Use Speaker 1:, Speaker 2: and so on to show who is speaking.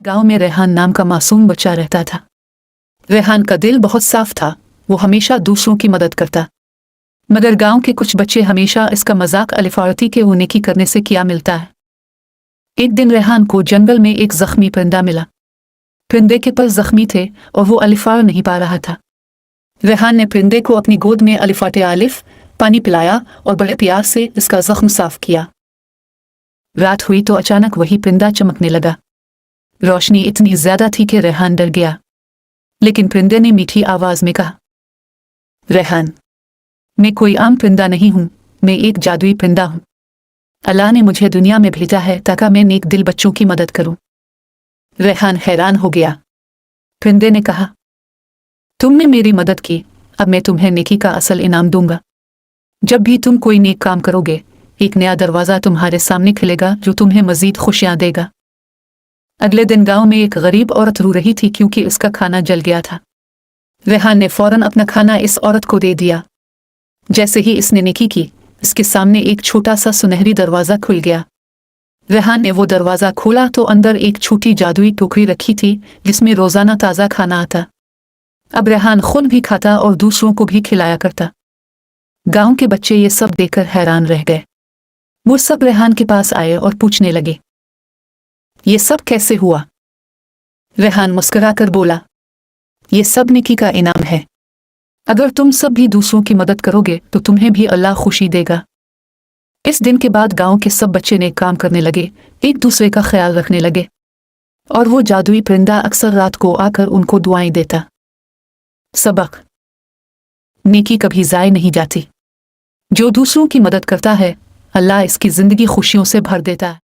Speaker 1: गांव में रेहान नाम का मासूम बच्चा रहता था। रेहान का दिल बहुत साफ था, वो हमेशा दूसरों की मदद करता। मगर गांव के कुछ बच्चे हमेशा इसका मजाक अलिफारती के वो नेकी करने से क्या मिलता है। एक दिन रेहान को जंगल में एक जख्मी परिंदा मिला। परिंदे के पर जख्मी थे और वो अलिफार नहीं पा रहा था। रेहान ने परिंदे को अपनी गोद में अलिफाते आलिफ पानी पिलाया और बड़े प्यार से इसका जख्म साफ किया। रात हुई तो अचानक वही परिंदा चमकने लगा। रोशनी इतनी ज्यादा थी कि रेहान डर गया, लेकिन परिंदे ने मीठी आवाज में कहा, रेहान, मैं कोई आम परिंदा नहीं हूं, मैं एक जादुई परिंदा हूं। अल्लाह ने मुझे दुनिया में भेजा है ताकि मैं नेक दिल बच्चों की मदद करूं। रेहान हैरान हो गया। परिंदे ने कहा, तुमने मेरी मदद की, अब मैं तुम्हें नेकी का असल इनाम दूंगा। जब भी तुम कोई नेक काम करोगे, एक नया दरवाजा तुम्हारे सामने खुलेगा जो तुम्हें मजीद खुशियां देगा। अगले दिन गांव में एक गरीब औरत रो रही थी क्योंकि उसका खाना जल गया था। रेहान ने फौरन अपना खाना इस औरत को दे दिया। जैसे ही इसने नेकी की, इसके सामने एक छोटा सा सुनहरी दरवाजा खुल गया। रेहान ने वो दरवाजा खोला तो अंदर एक छोटी जादुई टोकरी रखी थी जिसमें रोजाना ताज़ा खाना आता। अब रेहान खुद भी खाता और दूसरों को भी खिलाया करता। गांव के बच्चे ये सब देखकर हैरान रह गए। वो सब रेहान के पास आए और पूछने लगे, ये सब कैसे हुआ? रेहान मुस्कुराकर बोला, ये सब नेकी का इनाम है। अगर तुम सब भी दूसरों की मदद करोगे तो तुम्हें भी अल्लाह खुशी देगा। इस दिन के बाद गांव के सब बच्चे नेक काम करने लगे, एक दूसरे का ख्याल रखने लगे, और वो जादुई परिंदा अक्सर रात को आकर उनको दुआएं देता। सबक: नेकी कभी ज़ाय नहीं जाती। जो दूसरों की मदद करता है, अल्लाह इसकी जिंदगी खुशियों से भर देता है।